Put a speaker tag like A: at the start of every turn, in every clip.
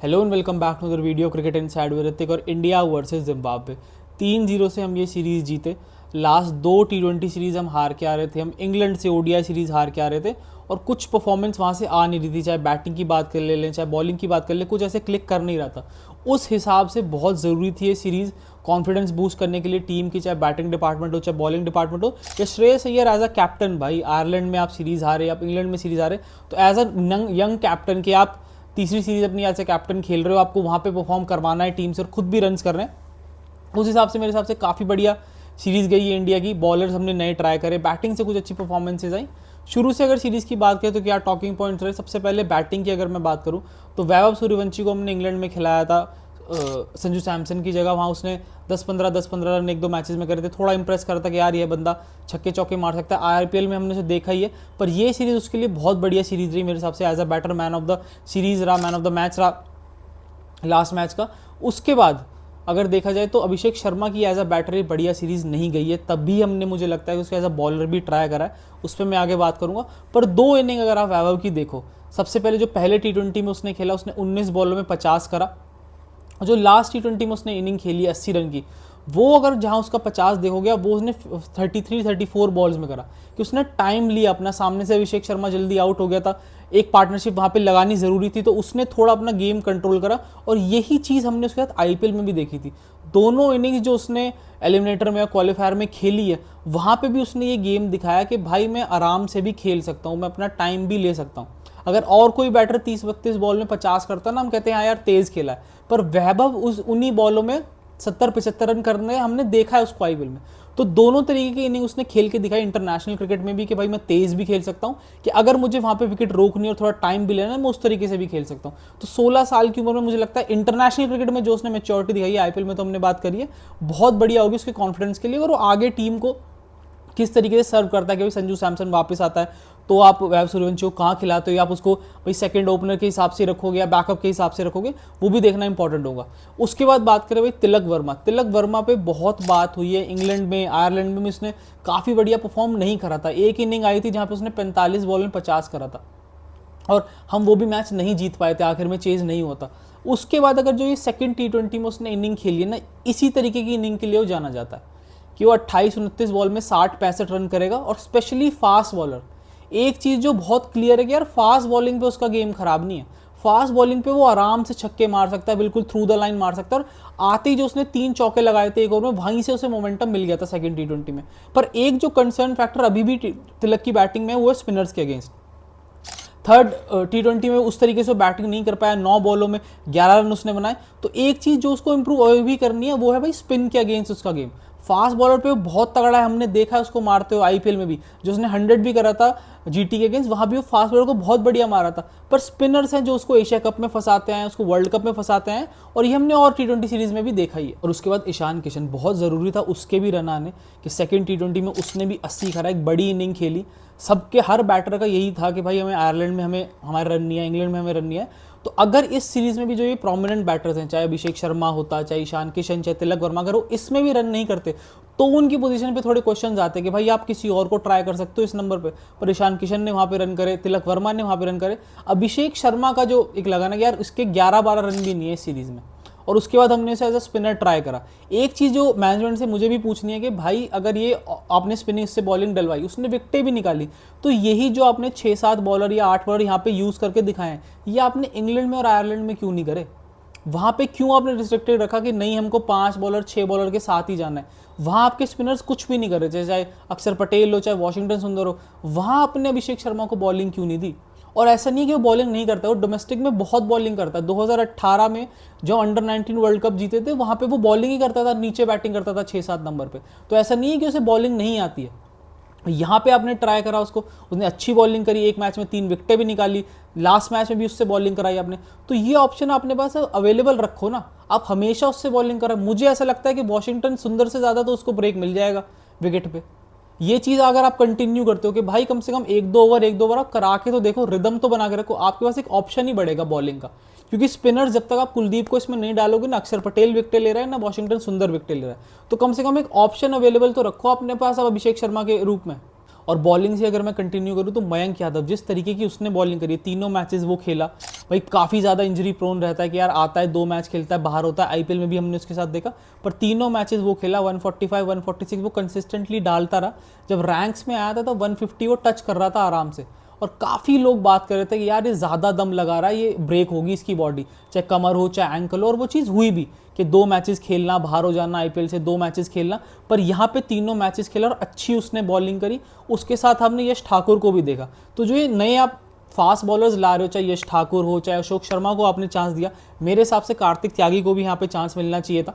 A: Hello and welcome back to other video cricket inside with Hrithik. और India versus Zimbabwe 3-0 से हम ये series जीते। लास्ट 2 T20 सीरीज़ हम हार के आ रहे थे, हम इंग्लैंड से ओडीआई सीरीज़ हार के आ रहे थे और कुछ परफॉर्मेंस वहाँ से आ नहीं रही थी, चाहे बैटिंग की बात कर लें चाहे बॉलिंग की बात कर लें, कुछ ऐसे क्लिक कर नहीं रहा था। उस हिसाब से बहुत ज़रूरी थी ये सीरीज़ कॉन्फिडेंस बूस्ट करने के लिए टीम की, चाहे बैटिंग डिपार्टमेंट हो चाहे बॉलिंग डिपार्टमेंट हो। या Shreyas Iyer as a captain, भाई आयरलैंड में आप सीरीज़ हारे, आप इंग्लैंड में सीरीज़ हारे, तो एज अ यंग कैप्टन के आप तीसरी सीरीज अपनी आज से कैप्टन खेल रहे हो, आपको वहाँ पे परफॉर्म करवाना है टीम से और खुद भी रन्स कर रहे हैं। उस हिसाब से मेरे हिसाब से काफ़ी बढ़िया सीरीज़ गई है इंडिया की। बॉलर्स हमने नए ट्राई करे, बैटिंग से कुछ अच्छी परफॉर्मेंसेज आई। शुरू से अगर सीरीज़ की बात करें तो क्या टॉकिंग पॉइंट्स रहे। सबसे पहले बैटिंग की अगर मैं बात करूँ तो वैभव सूर्यवंशी को हमने इंग्लैंड में खिलाया था संजू सैमसन की जगह। वहाँ उसने 10-15 रन एक दो मैचेस में करे थे। थोड़ा इंप्रेस कर रहा था कि यार ये बंदा छक्के चौके मार सकता है। आईपीएल में हमने उसे देखा ही है, पर ये सीरीज़ उसके लिए बहुत बढ़िया सीरीज़ रही मेरे हिसाब से। As a batter man of the series रहा, मैन ऑफ द मैच रहा लास्ट मैच का। उसके बाद अगर देखा जाए तो अभिषेक शर्मा की एज अ बैटर बढ़िया सीरीज़ नहीं गई है, तब भी हमने, मुझे लगता है कि उसको एज अ बॉलर भी ट्राई करा है, उस पर मैं आगे बात करूंगा। पर 2 इनिंग अगर आप वैभव की देखो, सबसे पहले जो पहले T20 में उसने खेला उसने 19 बॉलों में 50 करा। जो लास्ट T20 में उसने इनिंग खेली 80 रन की, वो अगर जहां उसका 50 देखोगे वो उसने 33-34 बॉल्स में करा, कि उसने टाइम लिया अपना। सामने से अभिषेक शर्मा जल्दी आउट हो गया था, एक पार्टनरशिप वहां पे लगानी जरूरी थी, तो उसने थोड़ा अपना गेम कंट्रोल करा। और यही चीज़ हमने उसके साथ आईपीएल में भी देखी थी। दोनों इनिंग्स जो उसने एलिमिनेटर में या क्वालिफायर में खेली है, वहां पे भी उसने ये गेम दिखाया कि भाई मैं आराम से भी खेल सकता हूँ, मैं अपना टाइम भी ले सकता हूँ। अगर और कोई बैटर 30-32 बॉल में 50 करता ना, हम कहते हैं हाँ यार तेज खेला है, पर वैभव उस उन्हीं बॉलों में 70-75 रन करने हमने देखा है उसको आईपीएल में। तो दोनों तरीके की इनिंग उसने खेल के दिखाई इंटरनेशनल क्रिकेट में भी, कि भाई मैं तेज भी खेल सकता हूँ, कि अगर मुझे वहां पे विकेट रोकनी और थोड़ा टाइम भी लेना है मैं उस तरीके से भी खेल सकता हूँ। तो 16 साल की उम्र में मुझे लगता है इंटरनेशनल क्रिकेट में जो उसने मेच्योरिटी दिखाई है, आईपीएल में तो हमने बात करी है, बहुत बढ़िया होगी उसके कॉन्फिडेंस के लिए। और वो आगे टीम को किस तरीके से सर्व करता है, कि भाई संजू सैमसन वापस आता है तो आप वैभव सूर्यवंशी को कहाँ खिलाते हो, या आप उसको भाई सेकंड ओपनर के हिसाब से रखोगे या बैकअप के हिसाब से रखोगे, वो भी देखना इंपॉर्टेंट होगा। उसके बाद बात करें भाई तिलक वर्मा पे बहुत बात हुई है। इंग्लैंड में, आयरलैंड में उसने काफ़ी बढ़िया परफॉर्म नहीं करा था। एक इनिंग आई थी जहाँ पे उसने 45 बॉल में 50 करा था और हम वो भी मैच नहीं जीत पाए थे, आखिर में चेज नहीं होता। उसके बाद अगर जो ये सेकंड T20 में उसने इनिंग खेली है ना, इसी तरीके की इनिंग के लिए वो जाना जाता है, कि वो 28-29 बॉल में 60-65 रन करेगा। और स्पेशली फास्ट बॉलर, एक चीज़ जो बहुत क्लियर है कि यार फास्ट बॉलिंग पे उसका गेम खराब नहीं है। फास्ट बॉलिंग पे वो आराम से छक्के मार सकता है, बिल्कुल थ्रू द लाइन मार सकता है। और आते ही जो उसने 3 चौके लगाए थे एक ओवर में, वहीं से उसे मोमेंटम मिल गया था सेकंड T20 में। पर एक जो कंसर्न फैक्टर अभी भी तिलक की बैटिंग में, वो है स्पिनर्स के अगेंस्ट। थर्ड T20 में उस तरीके से बैटिंग नहीं कर पाया, 9 बॉलों में 11 रन उसने बनाए। तो एक चीज़ जो उसको इंप्रूव और भी करनी है, वो है भाई स्पिन के अगेंस्ट उसका गेम। फास्ट बॉलर पे बहुत तगड़ा है, हमने देखा है उसको मारते हुए आईपीएल में भी, जो उसने 100 भी करा था जीटी के अगेंस्ट, वहां भी वो फास्ट बॉलर को बहुत बढ़िया मारा था। पर स्पिनर्स हैं जो उसको एशिया कप में फंसाते हैं, उसको वर्ल्ड कप में फंसाते हैं, और ये हमने और T20 सीरीज में भी देखा ही है। और उसके बाद ईशान किशन, बहुत ज़रूरी था उसके भी रन आने, कि सेकेंड T20 में उसने भी 80 करा, एक बड़ी इनिंग खेली। सबके, हर बैटर का यही था कि भाई हमें आयरलैंड में हमें हमारे रन नहीं है, इंग्लैंड में हमें रन नहीं है। तो अगर इस सीरीज में भी जो ये प्रोमिनेंट बैटर्स हैं, चाहे अभिषेक शर्मा होता, चाहे ईशान किशन, चाहे तिलक वर्मा, अगर वो इसमें भी रन नहीं करते, तो उनकी पोजीशन पे थोड़े क्वेश्चंस आते हैं कि भाई आप किसी और को ट्राई कर सकते हो इस नंबर पे। पर ईशान किशन ने वहां पे रन करे, तिलक वर्मा ने वहां पे रन करे। अभिषेक शर्मा का जो एक लगा ना कि यार इसके 11-12 रन भी नहीं है इस सीरीज में, और उसके बाद हमने इसे एज अ स्पिनर ट्राई करा। एक चीज़ जो मैनेजमेंट से मुझे भी पूछनी है कि भाई अगर ये आपने स्पिनिंग से बॉलिंग डलवाई, उसने विकेटें भी निकाली, तो यही जो आपने 6-7 बॉलर या 8 बॉलर यहाँ पे यूज़ करके दिखाए हैं, ये आपने इंग्लैंड में और आयरलैंड में क्यों नहीं करे? वहाँ पे क्यों आपने रिस्ट्रिक्टेड रखा कि नहीं हमको 5 बॉलर 6 बॉलर के साथ ही जाना है? वहाँ आपके स्पिनर्स कुछ भी नहीं कर रहे थे, चाहे अक्षर पटेल हो चाहे वॉशिंगटन सुंदर हो, वहाँ आपने अभिषेक शर्मा को बॉलिंग क्यों नहीं दी? और ऐसा नहीं है कि वो बॉलिंग नहीं करता, वो डोमेस्टिक में बहुत बॉलिंग करता है। 2018 में जो अंडर 19 वर्ल्ड कप जीते थे, वहाँ पे वो बॉलिंग ही करता था, नीचे बैटिंग करता था 6-7 नंबर पे। तो ऐसा नहीं है कि उसे बॉलिंग नहीं आती है। यहाँ पे आपने ट्राई करा उसको, उसने अच्छी बॉलिंग करी, एक मैच में 3 विकेटें भी निकाली, लास्ट मैच में भी उससे बॉलिंग कराई आपने। तो ये ऑप्शन अपने पास अवेलेबल रखो ना, आप हमेशा उससे बॉलिंग करा। मुझे ऐसा लगता है कि वॉशिंगटन सुंदर से ज़्यादा तो उसको ब्रेक मिल जाएगा विकेट पे। ये चीज़ अगर आप कंटिन्यू करते हो कि भाई कम से कम 1-2 ओवर आप करा के तो देखो, रिदम तो बना के रखो, आपके पास एक ऑप्शन ही बढ़ेगा बॉलिंग का। क्योंकि स्पिनर्स, जब तक आप कुलदीप को इसमें नहीं डालोगे ना, अक्षर पटेल विकेट ले रहा है ना वॉशिंगटन सुंदर विकेट ले रहा है, तो कम से कम एक ऑप्शन अवेलेबल तो रखो अपने पास अब अभिषेक शर्मा के रूप में। और बॉलिंग से अगर मैं कंटिन्यू करूँ तो मयंक यादव, जिस तरीके की उसने बॉलिंग करी, तीनों मैचेस वो खेला, भाई काफ़ी ज़्यादा इंजरी प्रोन रहता है कि यार आता है 2 मैच खेलता है बाहर होता है, आईपीएल में भी हमने उसके साथ देखा, पर तीनों मैचेस वो खेला 145 146 वो कंसिस्टेंटली डालता रहा। जब रैंक्स में आया था तो 150 वो टच कर रहा था आराम से, और काफ़ी लोग बात कर रहे थे कि यार ये ज़्यादा दम लगा रहा है, ये ब्रेक होगी इसकी बॉडी, चाहे कमर हो चाहे एंकल हो, और वो चीज़ हुई भी कि 2 मैचेस खेलना, बाहर हो जाना आईपीएल से, 2 मैचेस खेलना, पर यहाँ पे तीनों मैचेस खेला और अच्छी उसने बॉलिंग करी। उसके साथ हमने यश ठाकुर को भी देखा। तो जो ये नए आप फास्ट बॉलर्स ला रहे हो, चाहे यश ठाकुर हो चाहे अशोक शर्मा को आपने चांस दिया, मेरे हिसाब से कार्तिक त्यागी को भी यहाँ पे चांस मिलना चाहिए था।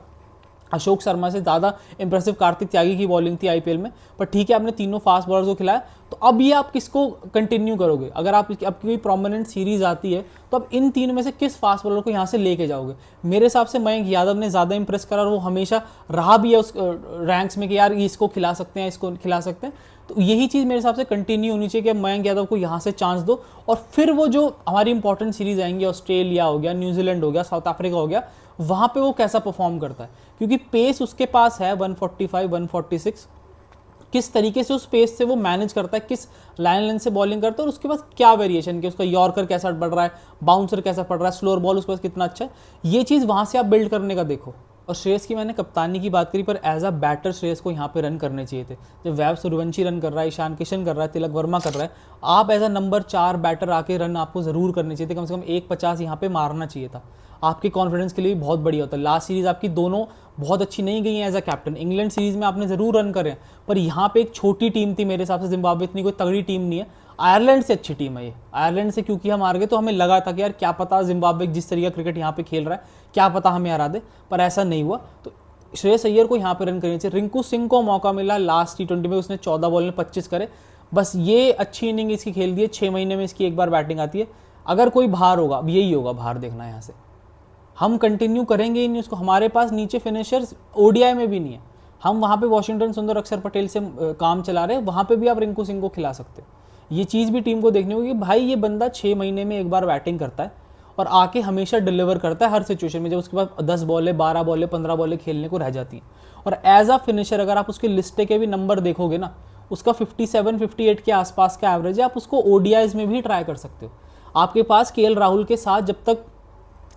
A: अशोक शर्मा से ज़्यादा इंप्रेसिव कार्तिक त्यागी की बॉलिंग थी आईपीएल में, पर ठीक है आपने तीनों फास्ट बॉलर्स को खिलाया। तो अब ये आप किसको कंटिन्यू करोगे? अगर आपकी कोई प्रोमिनेंट सीरीज आती है तो अब इन तीन में से किस फास्ट बॉलर को यहाँ से लेके जाओगे? मेरे हिसाब से मयंक यादव ने ज़्यादा इंप्रेस करा, और वो हमेशा रहा भी है उस रैंक्स में कि यार इसको खिला सकते हैं, इसको खिला सकते हैं। तो यही चीज़ मेरे हिसाब से कंटिन्यू होनी चाहिए कि मयंक यादव को यहाँ से चांस दो, और फिर वो जो हमारी इंपॉर्टेंट सीरीज आएंगी, ऑस्ट्रेलिया हो गया, न्यूजीलैंड हो गया, साउथ अफ्रीका हो गया, वहाँ पे वो कैसा परफॉर्म करता है, क्योंकि पेस उसके पास है 145 146, किस तरीके से उस पेस से वो मैनेज करता है, किस लाइन लेंथ से बॉलिंग करता है, और उसके पास क्या वेरिएशन कि उसका यॉर्कर कैसा बढ़ रहा है, बाउंसर कैसा पड़ रहा है, स्लोअर बॉल उसके पास कितना अच्छा है, ये चीज़ वहाँ से आप बिल्ड करने का देखो। और श्रेयस की मैंने कप्तानी की बात करी, पर एज अ बैटर श्रेयस को यहाँ पे रन करने चाहिए थे। जब वैभव सूर्यवंशी रन कर रहा है, ईशान किशन कर रहा है, तिलक वर्मा कर रहा है, आप एज अ नंबर 4 बैटर आके रन आपको ज़रूर करने चाहिए थे, कम से कम 150 यहाँ पे मारना चाहिए था। आपके कॉन्फिडेंस के लिए भी बहुत बढ़िया होता है। लास्ट सीरीज़ आपकी दोनों बहुत अच्छी नहीं गई हैं as a captain. England series में आपने ज़रूर रन करे, पर यहाँ पे एक छोटी टीम थी मेरे हिसाब से, जिम्बाब्वे इतनी कोई तगड़ी टीम नहीं है। आयरलैंड से अच्छी टीम है ये। आयरलैंड से क्योंकि हम हार गए तो हमें लगा था कि यार क्या पता जिम्बाब्वे जिस तरीके का क्रिकेट यहाँ पे खेल रहा है, क्या पता हमें हरा दे, पर ऐसा नहीं हुआ। तो श्रेयस अय्यर को यहाँ पे रन करनी चाहिए। रिंकू सिंह को मौका मिला लास्ट T20 में, उसने 14 बॉल में 25 करे, बस ये अच्छी इनिंग इसकी खेल दी है। 6 महीने में इसकी एक बार बैटिंग आती है। अगर कोई बाहर होगा, अब यही होगा बाहर देखना है यहाँ से, हम कंटिन्यू करेंगे ही नहीं उसको। हमारे पास नीचे फिनिशर्स ओडीआई में भी नहीं है, हम वहाँ पे वॉशिंगटन सुंदर, अक्षर पटेल से काम चला रहे हैं, वहाँ पे भी आप रिंकू सिंह को खिला सकते हो। ये चीज़ भी टीम को देखनी होगी कि भाई ये बंदा 6 महीने में एक बार बैटिंग करता है और आके हमेशा डिलीवर करता है हर सिचुएशन में, जब उसके पास 10 बॉलें 12 बॉलें 15 बॉलें खेलने को रह जाती हैं। और एज अ फिनिशर अगर आप उसके लिस्टे के भी नंबर देखोगे ना, उसका 57 58 के आसपास का एवरेज है। आप उसको ओडीआईज में भी ट्राई कर सकते हो। आपके पास केएल राहुल के साथ जब तक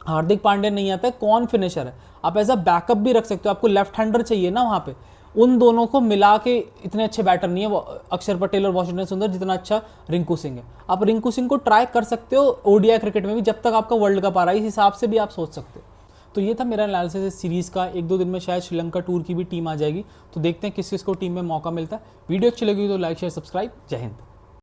A: हार्दिक पांड्या नहीं आता है, कौन फिनिशर है, आप एज अ बैकअप भी रख सकते हो। आपको लेफ्ट हैंडर चाहिए ना वहाँ पे, उन दोनों को मिला के इतने अच्छे बैटर नहीं है अक्षर पटेल और वॉशिंगटन सुंदर जितना अच्छा रिंकू सिंह है। आप रिंकू सिंह को ट्राई कर सकते हो ओडीआई क्रिकेट में भी, जब तक आपका वर्ल्ड कप आ रहा है, इस हिसाब से भी आप सोच सकते हो। तो ये था मेरा एनालिसिस इस सीरीज़ का। 1-2 दिन में शायद श्रीलंका टूर की भी टीम आ जाएगी, तो देखते हैं किस किस को टीम में मौका मिलता है। वीडियो अच्छी लगी तो लाइक शेयर सब्सक्राइब। जय हिंद।